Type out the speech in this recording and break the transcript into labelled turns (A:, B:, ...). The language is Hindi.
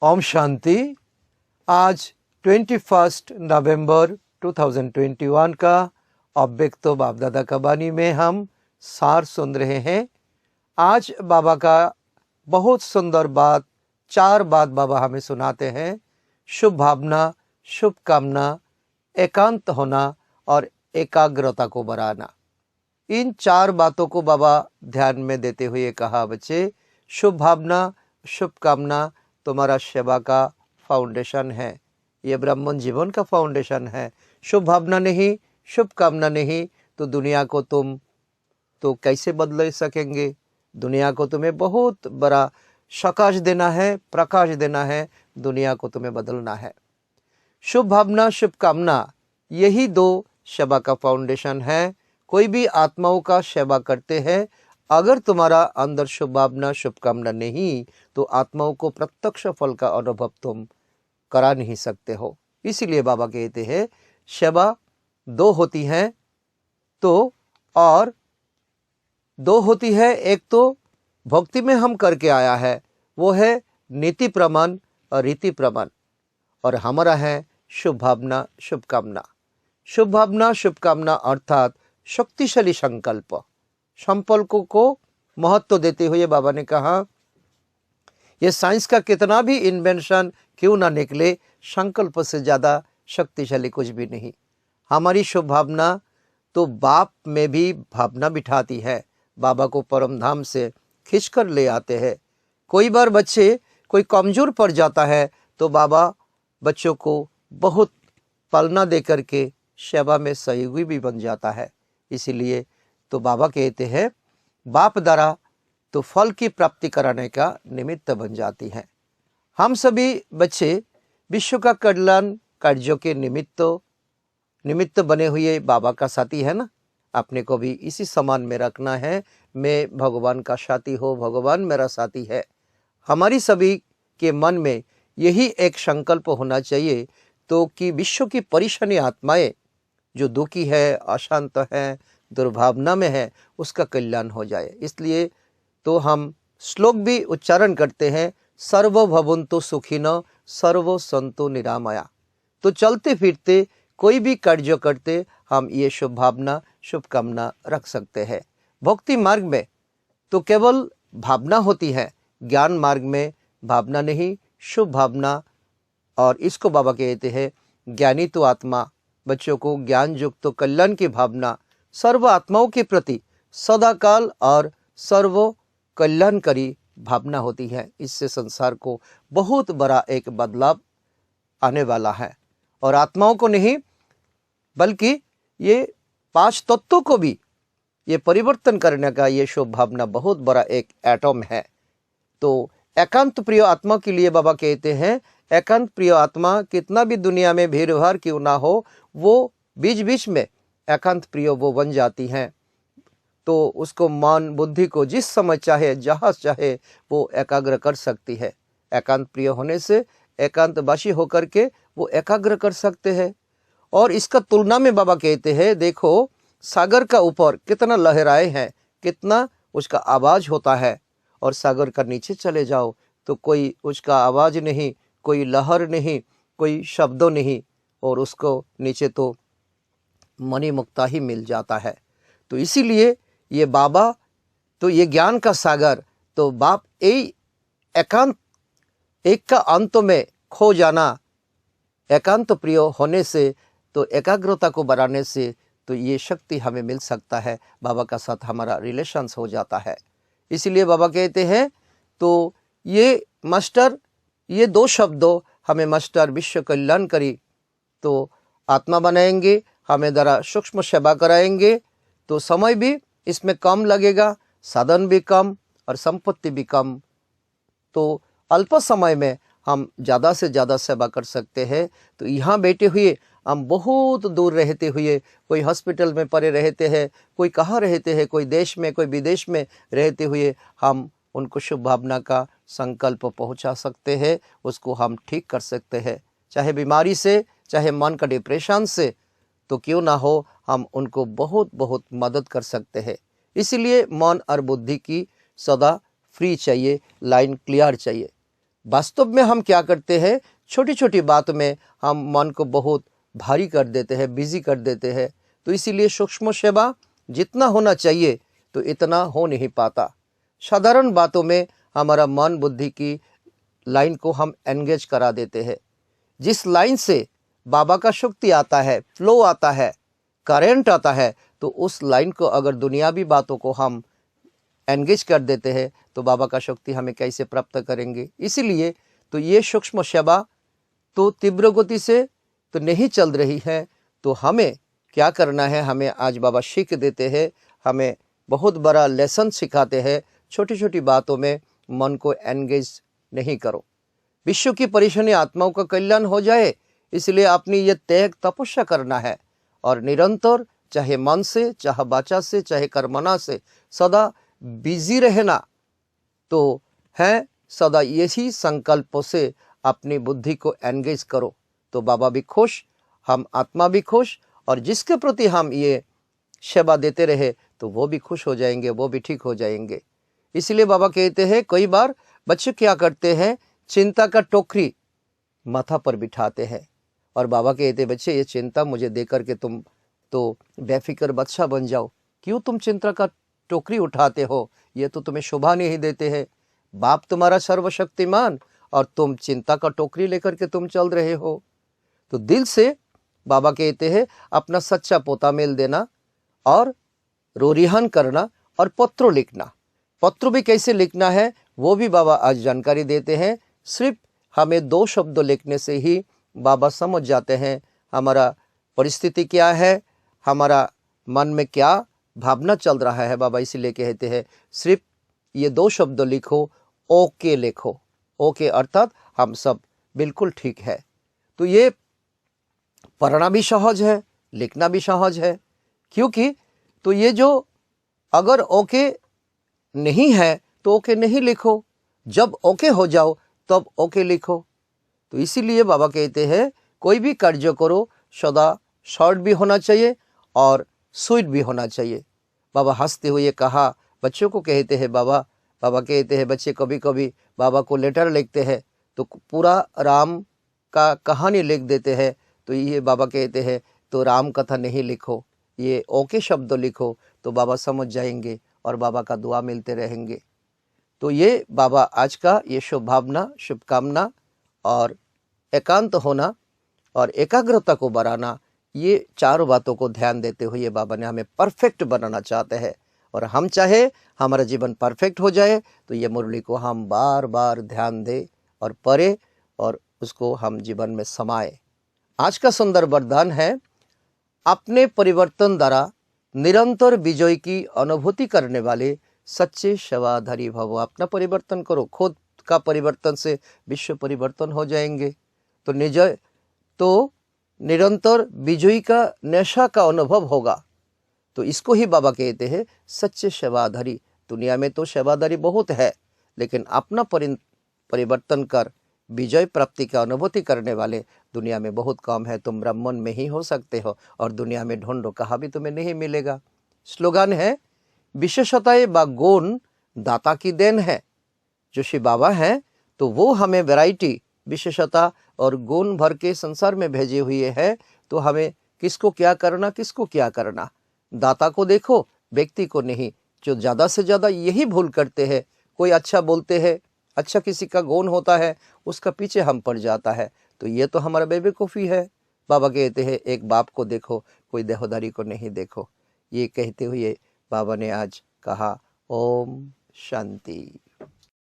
A: ओम शांति। आज 21 नवंबर 2021 का अव्यक्त बाप दादा का वाणी में हम सार सुन रहे हैं। आज बाबा का बहुत सुंदर बात, 4 बात बाबा हमें सुनाते हैं। शुभ भावना, शुभ कामना, एकांत होना और एकाग्रता को बढ़ाना। इन 4 बातों को बाबा ध्यान में देते हुए कहा, बच्चे शुभ भावना, शुभ कामना तुम्हारा सेवा का फाउंडेशन है, ये ब्राह्मण जीवन का फाउंडेशन है। शुभ भावना नहीं, शुभ कामना नहीं तो दुनिया को तुम तो कैसे बदल सकेंगे। दुनिया को तुम्हें बहुत बड़ा सकाश देना है, प्रकाश देना है, दुनिया को तुम्हें बदलना है। शुभ भावना, शुभ कामना, यही 2 सेवा का फाउंडेशन है। कोई भी आत्माओं का सेवा करते हैं, अगर तुम्हारा अंदर शुभ भावना, शुभ कामना नहीं तो आत्माओं को प्रत्यक्ष फल का अनुभव तुम करा नहीं सकते हो। इसीलिए बाबा कहते हैं सेवा 2 होती है, तो और 2 होती है। एक तो भक्ति में हम करके आया है, वो है नीति प्रमाण और रीति प्रमाण, और हमारा है शुभ भावना, शुभ कामना। शुभ भावना, शुभ कामना अर्थात शक्तिशाली संकल्प को महत्व देते हुए बाबा ने कहा, ये साइंस का कितना भी इन्वेंशन क्यों ना निकले, संकल्प से ज़्यादा शक्तिशाली कुछ भी नहीं। हमारी शुभ भावना तो बाप में भी भावना बिठाती है, बाबा को परम धाम से खींच कर ले आते हैं। कोई बार बच्चे कोई कमज़ोर पड़ जाता है तो बाबा बच्चों को बहुत पालना दे करके सेवा में सहयोगी भी बन जाता है। इसीलिए तो बाबा कहते हैं बाप द्वारा तो फल की प्राप्ति कराने का निमित्त बन जाती है। हम सभी बच्चे विश्व का कल्याण कार्यों के निमित्त बने हुए बाबा का साथी है ना। अपने को भी इसी समान में रखना है, मैं भगवान का साथी हो, भगवान मेरा साथी है। हमारी सभी के मन में यही एक संकल्प होना चाहिए तो कि विश्व की परेशानी आत्माएं जो दुखी है, अशांत है, दुर्भावना में है, उसका कल्याण हो जाए। इसलिए तो हम श्लोक भी उच्चारण करते हैं, सर्व भवन्तु सुखिनो सर्व सन्तु निरामया। तो चलते फिरते कोई भी कार्य करते हम ये शुभ भावना, शुभ कामना रख सकते हैं। भक्ति मार्ग में तो केवल भावना होती है, ज्ञान मार्ग में भावना नहीं, शुभ भावना। और इसको बाबा कहते हैं ज्ञानी तो आत्मा, बच्चों को ज्ञान युक्त तो कल्याण की भावना सर्व आत्माओं के प्रति सदाकाल और सर्व कल्याणकारी भावना होती है। इससे संसार को बहुत बड़ा एक बदलाव आने वाला है, और आत्माओं को नहीं बल्कि ये 5 तत्वों को भी ये परिवर्तन करने का ये शुभ भावना बहुत बड़ा एक एटम है। तो एकांत प्रिय आत्मा के लिए बाबा कहते हैं एकांत प्रिय आत्मा कितना भी दुनिया में भीड़ भाड़ क्यों ना हो, वो बीच बीच में एकांत प्रिय वो बन जाती हैं। तो उसको मन बुद्धि को जिस समय चाहे जहाँ चाहे वो एकाग्र कर सकती है। एकांत प्रिय होने से एकांतवासी होकर के वो एकाग्र कर सकते हैं। और इसका तुलना में बाबा कहते हैं देखो सागर का ऊपर कितना लहराए हैं, कितना उसका आवाज़ होता है, और सागर का नीचे चले जाओ तो कोई उसका आवाज़ नहीं, कोई लहर नहीं, कोई शब्दों नहीं, और उसको नीचे तो मणि मुक्ता ही मिल जाता है। तो इसीलिए ये बाबा तो ये ज्ञान का सागर, तो बाप एकांत एक का अंत में खो जाना, एकांत प्रिय होने से तो एकाग्रता को बढ़ाने से तो ये शक्ति हमें मिल सकता है, बाबा का साथ हमारा रिलेशंस हो जाता है। इसीलिए बाबा कहते हैं तो ये मास्टर, ये 2 शब्दों हमें मास्टर विश्व कल्याणकारी तो आत्मा बनाएंगे, हमें द्वारा सूक्ष्म सेवा कराएंगे तो समय भी इसमें कम लगेगा, साधन भी कम और संपत्ति भी कम। तो अल्प समय में हम ज़्यादा से ज़्यादा सेवा कर सकते हैं। तो यहाँ बैठे हुए हम बहुत दूर रहते हुए, कोई हॉस्पिटल में पड़े रहते हैं, कोई कहाँ रहते हैं, कोई देश में, कोई विदेश में रहते हुए हम उनको शुभ भावना का संकल्प पहुँचा सकते हैं, उसको हम ठीक कर सकते हैं। चाहे बीमारी से, चाहे मन का डिप्रेशन से तो क्यों ना हो, हम उनको बहुत बहुत मदद कर सकते हैं। इसलिए मन और बुद्धि की सदा फ्री चाहिए, लाइन क्लियर चाहिए। वास्तव में हम क्या करते हैं, छोटी छोटी बात में हम मन को बहुत भारी कर देते हैं, बिजी कर देते हैं। तो इसीलिए सूक्ष्म सेवा जितना होना चाहिए तो इतना हो नहीं पाता। साधारण बातों में हमारा मन बुद्धि की लाइन को हम एंगेज करा देते हैं। जिस लाइन से बाबा का शक्ति आता है, फ्लो आता है, करंट आता है, तो उस लाइन को अगर दुनियावी बातों को हम एंगेज कर देते हैं तो बाबा का शक्ति हमें कैसे प्राप्त करेंगे। इसीलिए तो ये सूक्ष्म सेवा तो तीव्र गति से तो नहीं चल रही है। तो हमें क्या करना है, हमें आज बाबा सीख देते हैं, हमें बहुत बड़ा लेसन सिखाते हैं। छोटी छोटी बातों में मन को एंगेज नहीं करो। विश्व की परेशानी आत्माओं का कल्याण हो जाए, इसलिए अपनी ये त्याग तपस्या करना है और निरंतर चाहे मन से, चाहे वाचा से, चाहे कर्मना से सदा बिजी रहना। तो है सदा यही संकल्प से अपनी बुद्धि को एंगेज करो, तो बाबा भी खुश, हम आत्मा भी खुश, और जिसके प्रति हम ये सेवा देते रहे तो वो भी खुश हो जाएंगे, वो भी ठीक हो जाएंगे। इसलिए बाबा कहते हैं, कई बार बच्चे क्या करते हैं, चिंता का टोकरी माथा पर बिठाते हैं और बाबा कहते हैं, बच्चे ये चिंता मुझे देकर के तुम तो बेफिक्र बादशाह बन जाओ, क्यों तुम चिंता का टोकरी उठाते हो, ये तो तुम्हें शोभा नहीं देते हैं। बाप तुम्हारा सर्वशक्तिमान और तुम चिंता का टोकरी लेकर के तुम चल रहे हो। तो दिल से बाबा कहते हैं अपना सच्चा पोता मेल देना और रोरिहान करना और पत्र लिखना। पत्र भी कैसे लिखना है वो भी बाबा आज जानकारी देते हैं। सिर्फ हमें 2 शब्द लिखने से ही बाबा समझ जाते हैं हमारा परिस्थिति क्या है, हमारा मन में क्या भावना चल रहा है। बाबा इसीलिए कहते हैं सिर्फ ये 2 शब्द लिखो, ओके लिखो। ओके अर्थात हम सब बिल्कुल ठीक है। तो ये पढ़ना भी सहज है, लिखना भी सहज है, क्योंकि तो ये जो अगर ओके नहीं है तो ओके नहीं लिखो, जब ओके हो जाओ तब ओके लिखो। तो इसीलिए बाबा कहते हैं कोई भी कार्य करो सदा शॉर्ट भी होना चाहिए और स्वीट भी होना चाहिए। बाबा हंसते हुए कहा, बच्चों को कहते हैं बाबा कहते हैं बच्चे कभी कभी बाबा को लेटर लिखते हैं तो पूरा राम का कहानी लिख देते हैं। तो ये बाबा कहते हैं तो राम कथा नहीं लिखो, ये ओके शब्द लिखो, तो बाबा समझ जाएंगे और बाबा का दुआ मिलते रहेंगे। तो ये बाबा आज का ये शुभ भावना, शुभकामना और एकांत होना और एकाग्रता को बढ़ाना, ये चारों बातों को ध्यान देते हुए बाबा ने हमें परफेक्ट बनाना चाहते हैं। और हम चाहे हमारा जीवन परफेक्ट हो जाए तो ये मुरली को हम बार बार ध्यान दें और पढ़े और उसको हम जीवन में समाए। आज का सुंदर वरदान है, अपने परिवर्तन द्वारा निरंतर विजय की अनुभूति करने वाले सच्चे सेवाधारी भव। अपना परिवर्तन करो, खुद का परिवर्तन से विश्व परिवर्तन हो जाएंगे। तो निजय तो निरंतर विजयी का नशा का अनुभव होगा। तो इसको ही बाबा कहते हैं सच्चे सेवाधारी। दुनिया में तो सेवाधारी बहुत है, लेकिन अपना परिवर्तन कर विजय प्राप्ति का अनुभूति करने वाले दुनिया में बहुत कम है। तुम ब्राह्मण में ही हो सकते हो और दुनिया में ढूंढो कहाँ भी तुम्हें नहीं मिलेगा। स्लोगन है, विशेषताएं व गुण दाता की देन है। जो श्री बाबा हैं तो वो हमें वैरायटी, विशेषता और गुण भर के संसार में भेजे हुए हैं। तो हमें किसको क्या करना, किसको क्या करना, दाता को देखो, व्यक्ति को नहीं। जो ज़्यादा से ज़्यादा यही भूल करते हैं, कोई अच्छा बोलते हैं, अच्छा किसी का गुण होता है, उसका पीछे हम पड़ जाता है। तो ये तो हमारा बेवकूफ़ी है। बाबा कहते हैं एक बाप को देखो, कोई देहदारी को नहीं देखो। ये कहते हुए बाबा ने आज कहा, ओम शांति।